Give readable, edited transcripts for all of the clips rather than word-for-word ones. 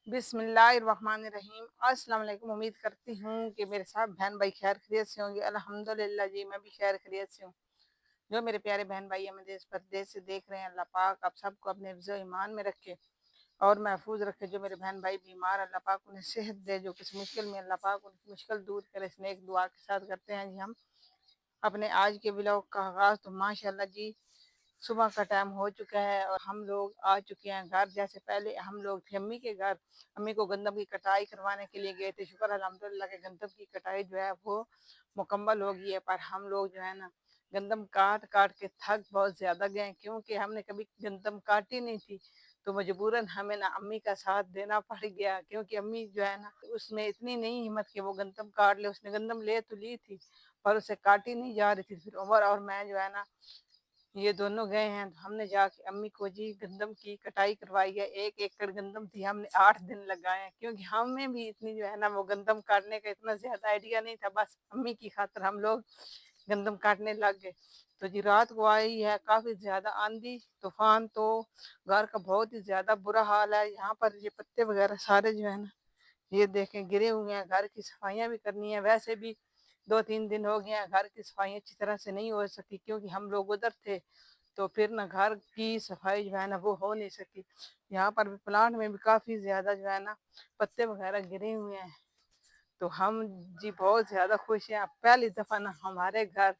बिस्मिल्लाहिर्रहमानिर्रहीम। अस्सलाम वालेकुम। उम्मीद करती हूँ कि मेरे साथ बहन भाई खैर खैरियत से होंगे। अल्हम्दुलिल्लाह जी, मैं भी खैर खैरियत से हूँ। जो मेरे प्यारे बहन भाई हमें देश परदेश से देख रहे हैं, अल्लाह पाक आप सबको अपने हिफ्ज़ ईमान में रखे और महफूज रखे। जो मेरे बहन भाई बीमार, अल्लाह पाक उन्हें सेहत दे। जो किसी मुश्किल में, अल्लाह पाक उनकी मुश्किल दूर करे। इस नेक दुआ के साथ करते हैं जी हम अपने आज के व्लॉग का आगाज़। तो माशाल्लाह जी, सुबह का टाइम हो चुका है और हम लोग आ चुके हैं घर। जैसे पहले हम लोग थे अम्मी के घर, अम्मी को गंदम की कटाई करवाने के लिए गए थे। शुक्र अल्हम्दुलिल्लाह के गंदम की कटाई जो है वो मुकम्मल हो गई है। पर हम लोग जो है ना, गंदम काट काट के थक बहुत ज़्यादा गए, क्योंकि हमने कभी गंदम काटी नहीं थी। तो मजबूरन हमें ना अम्मी का साथ देना पड़ गया, क्योंकि अम्मी जो है ना, उसमें इतनी नहीं हिम्मत कि वो गंदम काट ले। उसने गंदम ले तो ली थी पर उसे काटी नहीं जा रही थी। फिर उमर और मैं जो है ना, ये दोनों गए हैं। तो हमने जाके अम्मी को जी गंदम की कटाई करवाई है। 1 एकड़ गंदम थी, हमने 8 दिन लगाए हैं, क्योंकि हमें भी इतनी जो है ना वो गंदम काटने का इतना ज्यादा आइडिया नहीं था। बस अम्मी की खातिर हम लोग गंदम काटने लग गए। तो जी रात को आई है काफी ज्यादा आंधी तूफान, तो घर का बहुत ही ज्यादा बुरा हाल है। यहाँ पर ये पत्ते वगैरह सारे जो है ना, ये देखें गिरे हुए हैं। घर की सफाइयाँ भी करनी है। वैसे भी 2-3 दिन हो गए हैं घर की सफाई अच्छी तरह से नहीं हो सकी, क्योंकि हम लोग उधर थे। तो फिर ना घर की सफाई जो है ना वो हो नहीं सकी। यहाँ पर भी प्लांट में भी काफी ज्यादा जो है ना पत्ते वगैरह गिरे हुए हैं। तो हम जी बहुत ज्यादा खुश हैं। पहली दफा ना हमारे घर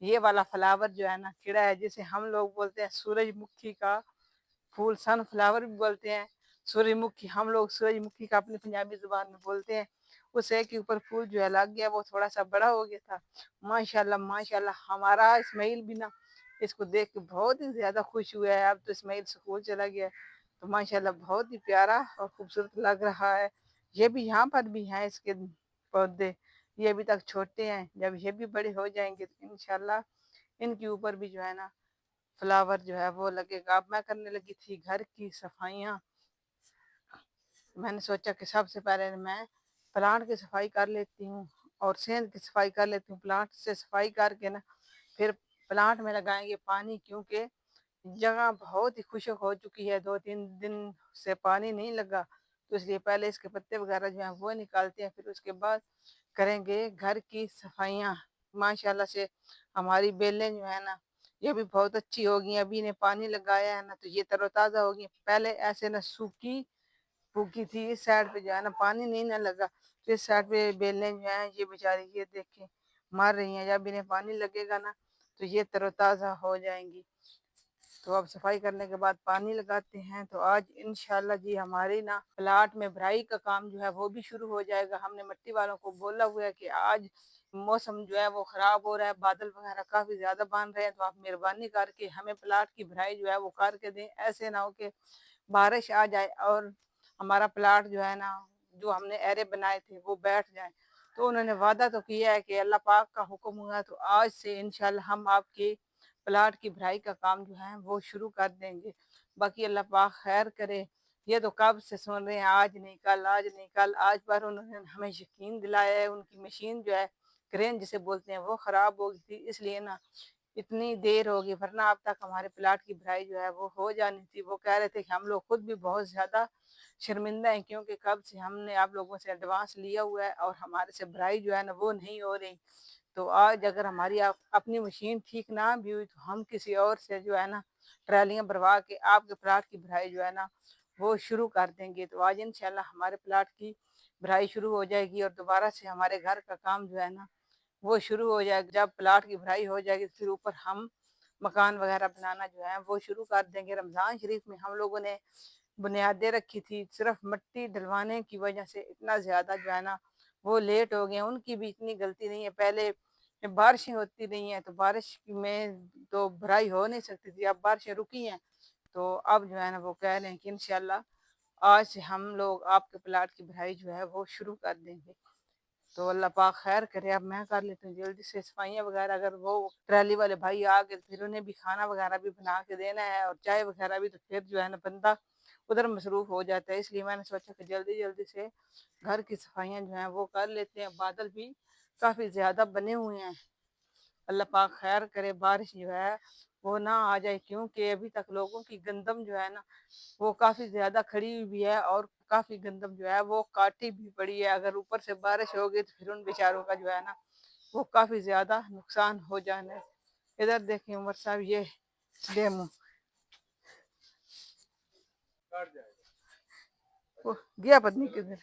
ये वाला फ्लावर जो है ना खिला है, जिसे हम लोग बोलते हैं सूरजमुखी का फूल, सनफ्लावर भी बोलते हैं। सूरजमुखी, हम लोग सूरजमुखी का अपनी पंजाबी जुबान में बोलते हैं। उस एक के ऊपर फूल जो है लग गया, वो थोड़ा सा बड़ा हो गया था। माशाल्लाह माशाल्लाह, हमारा इस्माइल भी ना इसको देख के बहुत ही ज्यादा खुश हुआ है। अब तो इस्माइल स्कूल चला गया है। तो माशाल्लाह बहुत ही प्यारा और खूबसूरत लग रहा है। ये भी यहाँ पर भी हैं इसके पौधे। ये अभी तक छोटे हैं, जब ये भी बड़े हो जाएंगे तो इंशाल्लाह इनके ऊपर भी जो है ना फ्लावर जो है वो लगेगा। अब मैं करने लगी थी घर की सफाइयाँ। मैंने सोचा कि सबसे पहले मैं प्लांट की सफाई कर लेती हूँ और सेंध की सफाई कर लेती हूँ। प्लांट से सफाई करके ना फिर प्लांट में लगाएंगे पानी, क्योंकि जगह बहुत ही खुशक हो चुकी है। 2-3 दिन से पानी नहीं लगा, तो इसलिए पहले इसके पत्ते वगैरह जो है वो निकालते हैं, फिर उसके बाद करेंगे घर की सफाइयाँ। माशाल्लाह से हमारी बेलें जो है ना, ये भी बहुत अच्छी हो गई। अभी ने पानी लगाया है ना, तो ये तरोताज़ा हो गई। पहले ऐसे ना सूखी फूकी थी। इस साइड पे जो है ना पानी नहीं ना लगा, तो इस साइड पे बेलें जो है ये बेचारी ये देखें मर रही हैं। जब इन्हें पानी लगेगा ना तो ये तरोताज़ा हो जाएंगी। तो अब सफाई करने के बाद पानी लगाते हैं। तो आज इंशाल्लाह जी हमारी ना प्लाट में भराई का काम जो है वो भी शुरू हो जाएगा। हमने मिट्टी वालों को बोला हुआ है कि आज मौसम जो है वो खराब हो रहा है, बादल वगैरह काफी ज्यादा बन रहे हैं, तो आप मेहरबानी करके हमें प्लाट की भराई जो है वो करके दें। ऐसे ना हो कि बारिश आ जाए और हमारा प्लाट जो है ना, जो हमने एरे बनाए थे वो बैठ जाए। तो उन्होंने वादा तो किया है कि अल्लाह पाक का हुक्म हुआ तो आज से इंशाल्लाह हम आपके प्लाट की भराई का काम जो है वो शुरू कर देंगे। बाकी अल्लाह पाक खैर करे। ये तो कब से सुन रहे हैं, आज नहीं कल, आज नहीं कल। आज पर उन्होंने हमें यकीन दिलाया है। उनकी मशीन जो है, क्रेन जिसे बोलते हैं, वो खराब हो गई थी, इसलिए ना इतनी देर होगी, वरना अब तक हमारे प्लाट की भराई जो है वो हो जानी थी। वो कह रहे थे कि हम लोग खुद भी बहुत ज्यादा शर्मिंदा हैं, क्योंकि कब से हमने आप लोगों से एडवांस लिया हुआ है और हमारे से भराई जो है ना वो नहीं हो रही। तो आज अगर हमारी अपनी मशीन ठीक ना भी हुई तो हम किसी और से जो है ना ट्रालियां भरवा के आपके प्लाट की भराई जो है ना वो शुरू कर देंगे। तो आज इंशाल्लाह हमारे प्लाट की भराई शुरू हो जाएगी और दोबारा से हमारे घर का काम जो है ना वो शुरू हो जाएगा। जब प्लाट की भराई हो जाएगी तो फिर ऊपर हम मकान वगैरह बनाना जो है वो शुरू कर देंगे। रमजान शरीफ में हम लोगों ने बुनियादें रखी थी, सिर्फ मिट्टी डलवाने की वजह से इतना ज्यादा जो है ना वो लेट हो गए। उनकी भी इतनी गलती नहीं है। पहले बारिशें होती नहीं है तो बारिश में तो भराई हो नहीं सकती थी। अब बारिशें रुकी हैं, तो अब जो है ना वो कह रहे हैं कि इंशाल्लाह आज से हम लोग आपके प्लाट की भराई जो है वो शुरू कर देंगे। तो अल्लाह पाक खैर करे। अब मैं कर लेती हूँ जल्दी से सफाइयाँ वगैरह। अगर वो ट्राली वाले भाई आ गए फिर उन्हें भी खाना वगैरह भी बना के देना है और चाय वगैरह भी, तो फिर जो है ना बंदा उधर मसरूफ हो जाता है। इसलिए मैंने सोचा कि जल्दी जल्दी से घर की सफाइयाँ जो हैं वो कर लेते हैं। बादल भी काफी ज्यादा बने हुए हैं। अल्लाह पाक खैर करे, बारिश जो है वो ना आ जाए, क्योंकि अभी तक लोगों की गंदम जो है ना वो काफी ज्यादा खड़ी हुई भी है, और काफी गंदम जो है वो काटी भी पड़ी है। अगर ऊपर से बारिश होगी तो फिर उन बेचारों का जो है ना वो काफी ज्यादा नुकसान हो जाने। इधर देखिए उमर साहब, ये डेमो वो गया पत्नी किधर।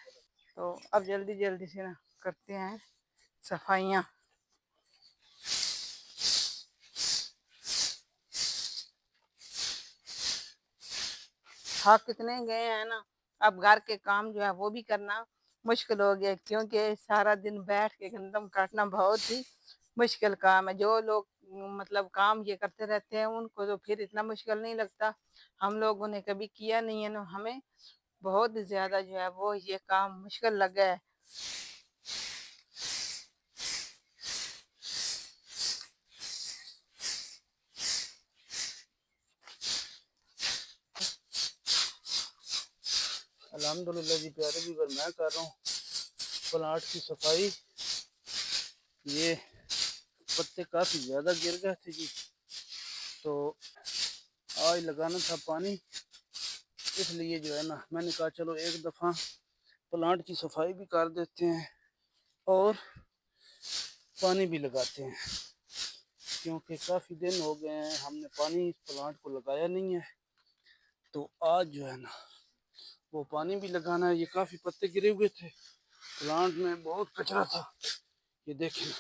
तो अब जल्दी जल्दी से ना करते हैं सफाइयाँ। थक कितने गए हैं ना, अब घर के काम जो है वो भी करना मुश्किल हो गया, क्योंकि सारा दिन बैठ के गंदम काटना बहुत ही मुश्किल काम है। जो लोग मतलब काम ये करते रहते हैं उनको तो फिर इतना मुश्किल नहीं लगता, हम लोगों ने कभी किया नहीं है ना, हमें बहुत ज्यादा जो है वो ये काम मुश्किल लगा है। अल्हम्दुलिल्लाह जी प्यारे भी मैं कर रहा हूँ प्लांट की सफाई। ये पत्ते काफ़ी ज़्यादा गिर गए थे जी, तो आज लगाना था पानी, इसलिए जो है ना मैंने कहा चलो एक दफ़ा प्लांट की सफाई भी कर देते हैं और पानी भी लगाते हैं, क्योंकि काफ़ी दिन हो गए हैं हमने पानी इस प्लांट को लगाया नहीं है। तो आज जो है ना वो पानी भी लगाना है। ये काफ़ी पत्ते गिरे हुए थे, प्लांट में बहुत कचरा था, ये देखें ना।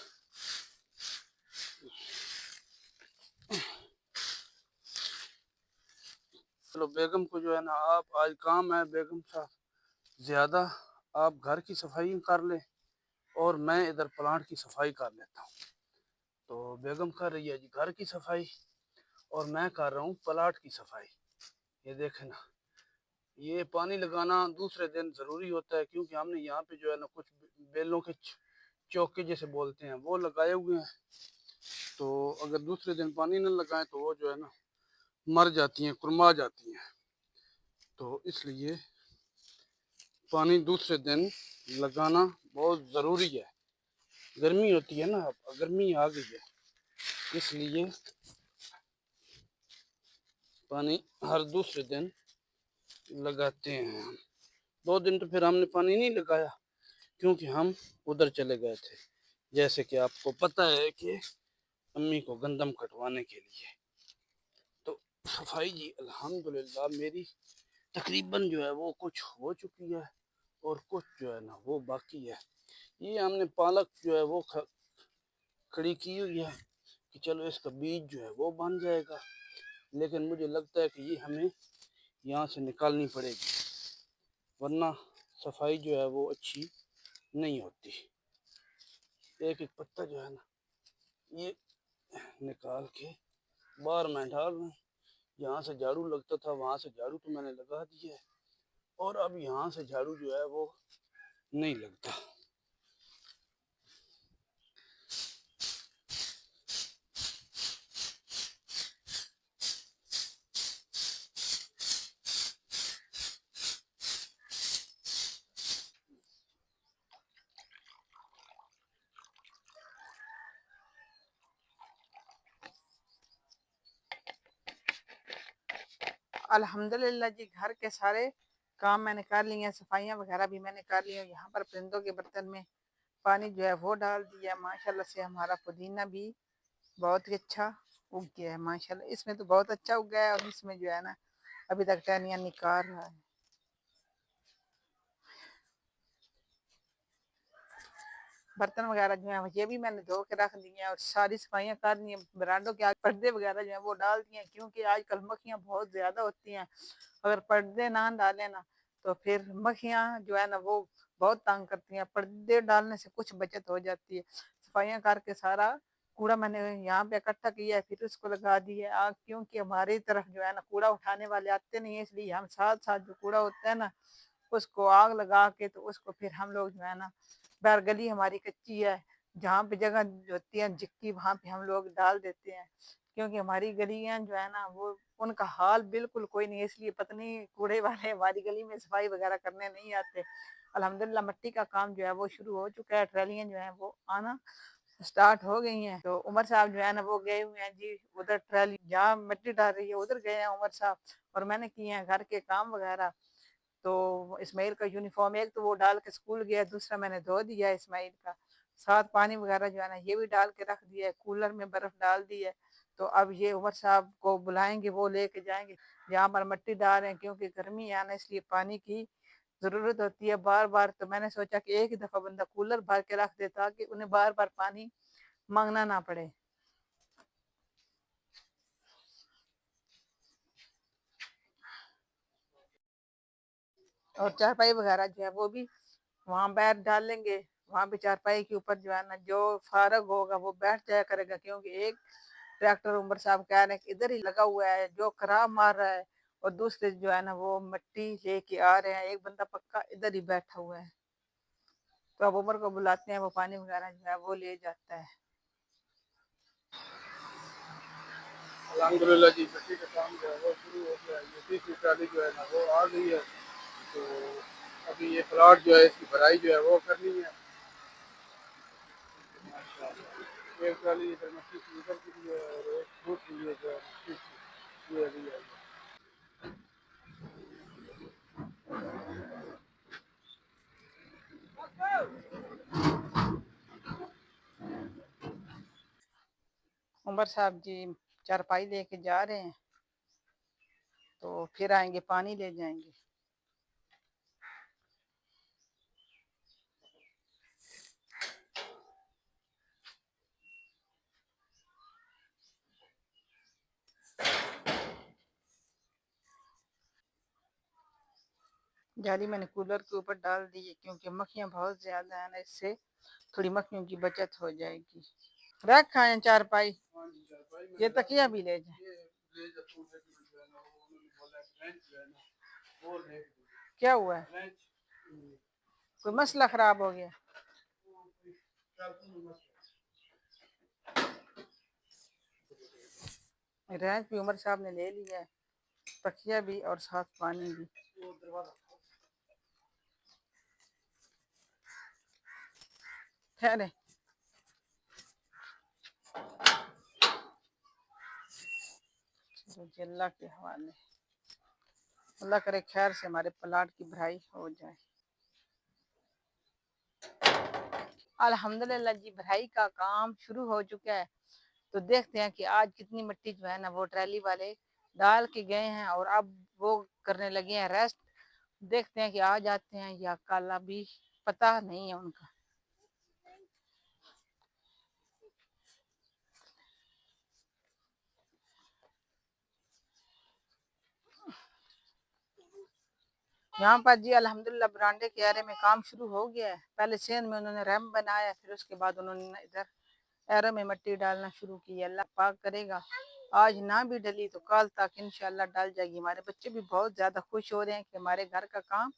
चलो बेगम को जो है ना, आप आज काम है बेगम साहब ज़्यादा, आप घर की सफाई कर लें और मैं इधर प्लांट की सफाई कर लेता हूँ। तो बेगम कर रही है जी घर की सफाई और मैं कर रहा हूँ प्लांट की सफाई। ये देखें ना, ये पानी लगाना दूसरे दिन ज़रूरी होता है, क्योंकि हमने यहाँ पे जो है ना कुछ बेलों के चौके जैसे बोलते हैं वो लगाए हुए हैं। तो अगर दूसरे दिन पानी न लगाएं तो वो जो है ना मर जाती हैं, कुरमा जाती हैं। तो इसलिए पानी दूसरे दिन लगाना बहुत ज़रूरी है। गर्मी होती है ना, अब गर्मी आ गई है, इसलिए पानी हर दूसरे दिन लगाते हैं हम। 2 दिन तो फिर हमने पानी नहीं लगाया, क्योंकि हम उधर चले गए थे, जैसे कि आपको पता है कि अम्मी को गंदम कटवाने के लिए। तो सफाई जी अल्हम्दुलिल्लाह मेरी तकरीबन जो है वो कुछ हो चुकी है और कुछ जो है ना वो बाकी है। ये हमने पालक जो है वो खड़ी की हुई है कि चलो इसका बीज जो है वो बन जाएगा, लेकिन मुझे लगता है कि ये हमें यहाँ से निकालनी पड़ेगी, वरना सफाई जो है वो अच्छी नहीं होती। एक एक पत्ता जो है ना ये निकाल के बाहर मैं डाल रहा हूँ। यहाँ से झाड़ू लगता था, वहाँ से झाड़ू तो मैंने लगा दिया है, और अब यहाँ से झाड़ू जो है वो नहीं लगता। अल्हम्दुलिल्लाह जी घर के सारे काम मैंने कर लिए हैं, सफाइयाँ वगैरह भी मैंने कर ली हैं। यहाँ पर परिंदों के बर्तन में पानी जो है वो डाल दिया। माशाल्लाह से हमारा पुदीना भी बहुत ही अच्छा उग गया है माशाल्लाह, इसमें तो बहुत अच्छा उग गया है, और इसमें जो है ना अभी तक टहनियाँ निकाल रहा है। बर्तन वगैरह जो है ये भी मैंने धो के रख दिए हैं, और सारी सफाइयाँ कर ली हैं। बरामदों के आगे पर्दे वगैरह जो है वो डाल दिए हैं, क्योंकि आजकल मक्खियाँ बहुत ज्यादा होती हैं। अगर पर्दे ना डालें ना तो फिर मक्खियाँ जो है ना वो बहुत तंग करती हैं। पर्दे डालने से कुछ बचत हो जाती है। सफाइयाँ करके सारा कूड़ा मैंने यहाँ पे इकट्ठा किया है, फिर उसको लगा दिया आग, क्योंकि हमारी तरफ जो है ना कूड़ा उठाने वाले आते नहीं है, इसलिए हम साथ साथ जो कूड़ा होता है ना उसको आग लगा के तो उसको फिर हम लोग जो है ना, बाहर गली हमारी कच्ची है, जहाँ पे जगह होती है जिक्की वहाँ पे हम लोग डाल देते हैं, क्योंकि हमारी गलियां जो है ना वो उनका हाल बिल्कुल कोई नहीं है, इसलिए पत्नी कूड़े वाले हमारी गली में सफाई वगैरह करने नहीं आते। अल्हम्दुलिल्लाह मिट्टी का काम जो है वो शुरू हो चुका है, ट्रालियां जो है वो आना स्टार्ट हो गई हैं। तो उमर साहब जो है ना वो गए हुए हैं जी उधर, ट्राली जहाँ मिट्टी डाल रही है उधर गए हैं उमर साहब, और मैंने किए हैं घर के काम वगैरह। तो इस्माइल का यूनिफॉर्म एक तो वो डाल के स्कूल गया, दूसरा मैंने धो दिया इस्माइल का, साथ पानी वगैरह जो है ना ये भी डाल के रख दिया है, कूलर में बर्फ डाल दी है। तो अब ये उमर साहब को बुलाएंगे, वो लेके जाएंगे जहाँ पर मिट्टी डाल रहे हैं, क्योंकि गर्मी है ना इसलिए पानी की जरूरत होती है बार बार। तो मैंने सोचा कि एक ही दफा बंदा कूलर भर के रख दे ताकि उन्हें बार बार पानी मांगना ना पड़े। और चारपाई वगैरह जो है वो भी वहां बैठ डालेंगे, वहां पे चारपाई के ऊपर जो है ना जो फारग होगा वो बैठ जाया करेगा, क्योंकि एक ट्रैक्टर उमर साहब कह रहे हैं कि इधर ही लगा हुआ है जो खराब मार रहा है, और दूसरे जो है ना वो मिट्टी लेके आ रहे हैं, एक बंदा पक्का इधर ही बैठा हुआ है। तो अब उमर को बुलाते हैं, वो पानी वगैरह जो है वो ले जाता है। अल्हम्दुलिल्लाह जी, मिट्टी का काम जो है वो शुरू हो गया है। ये तीसरी ट्राली जो है ना वो आ गई है। तो अभी ये प्लाट जो है इसकी भराई जो है वो करनी है। माशाअल्लाह, एक ट्राली इधर मिट्टी की इधर की भी है और एक दूसरी ये जो है मिट्टी की ये अभी है। उमर साहब जी चारपाई लेके जा रहे हैं, तो फिर आएंगे पानी ले जाएंगे। जाली मैंने कूलर के ऊपर डाल दी है, क्योंकि मक्खियाँ बहुत ज्यादा है ना, इससे थोड़ी मक्खियों की बचत हो जाएगी। रख खाए चारपाई, हाँ जी, चारपाई ये मैंने रख तकिया दी भी है। ले जाए। ये ले जाता हूँ जो है ना वो उन्होंने बोला है फ्रेंच जो है ना वो ले क्या हुआ है, फ्रेंच कोई मसला खराब हो गया? रैंच भी उमर साहब ने ले लिया है, तकिया भी और साथ पानी भी। ठहरे, चलो अल्लाह के हवाले, अल्लाह करे खैर से हमारे प्लाट की भराई हो जाए। अल्हम्दुलिल्लाह जी भराई का काम शुरू हो चुका है। तो देखते हैं कि आज कितनी मिट्टी जो है ना वो ट्रैली वाले डाल के गए हैं, और अब वो करने लगे हैं रेस्ट। देखते हैं कि आ जाते हैं या कल, अभी पता नहीं है उनका। यहाँ पर जी अल्हम्दुलिल्लाह बरामदे के एरिया में काम शुरू हो गया है। पहले सेंध में उन्होंने रैम्प बनाया, फिर उसके बाद उन्होंने इधर एरो में मिट्टी डालना शुरू की। अल्लाह पाक करेगा आज ना भी डली तो कल तक इंशाल्लाह डल जाएगी। हमारे बच्चे भी बहुत ज्यादा खुश हो रहे हैं कि हमारे घर का काम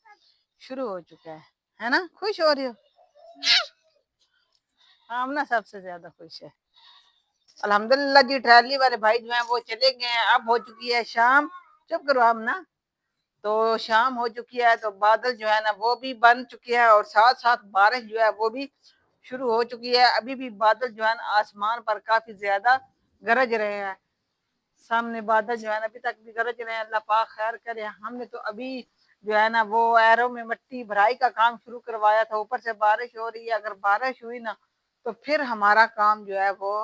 शुरू हो चुका है ना? खुश हो रही हो? आमना सबसे ज्यादा खुश है। अल्हम्दुलिल्लाह जी ट्रैली वाले भाई जो है वो चले गए हैं, अब हो चुकी है शाम। चुप करो आप ना। तो शाम हो चुकी है, तो बादल जो है ना वो भी बन चुके हैं, और साथ साथ बारिश जो है वो भी शुरू हो चुकी है। अभी भी बादल जो है ना आसमान पर काफी ज्यादा गरज रहे हैं। सामने बादल जो है ना अभी तक भी गरज रहे हैं, अल्लाह पाक खैर करे। हमने तो अभी जो है ना वो एरो में मिट्टी भराई का काम शुरू करवाया था, ऊपर से बारिश हो रही है, अगर बारिश हुई ना तो फिर हमारा काम जो है वो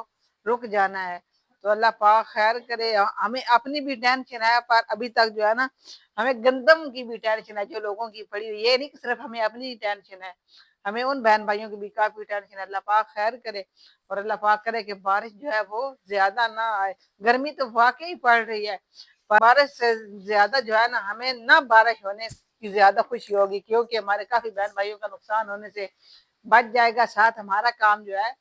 रुक जाना है। तो अल्लाह पाक खैर करे। हमें अपनी भी टेंशन है, पर अभी तक जो है ना हमें गंदम की भी टेंशन है जो लोगों की पड़ी हुई, ये नहीं कि सिर्फ हमें अपनी ही टेंशन है, हमें उन बहन भाइयों की भी काफी टेंशन है। अल्लाह पाक खैर करे, और अल्लाह पाक करे कि बारिश जो है वो ज्यादा ना आए। गर्मी तो वाकई पड़ रही है, बारिश से ज्यादा जो है ना हमें ना बारिश होने की ज्यादा खुशी होगी, क्योंकि हमारे काफी बहन भाइयों का नुकसान होने से बच जाएगा, साथ हमारा काम जो है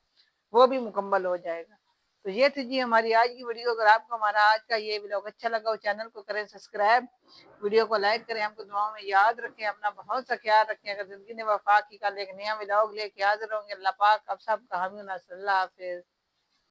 वो भी मुकम्मल हो जाएगा। तो ये थी जी हमारी आज की वीडियो। अगर आपको हमारा आज का ये व्लॉग अच्छा लगा हो, चैनल को करें सब्सक्राइब, वीडियो को लाइक करें, हमको दुआओं में याद रखें, अपना बहुत सा ख्याल रखें। अगर जिंदगी ने वफा की, कल एक नया व्लॉग लेके हाजिर होंगे। अल्लाह पाक आप सब का हामी। अल्लाह हाफिज।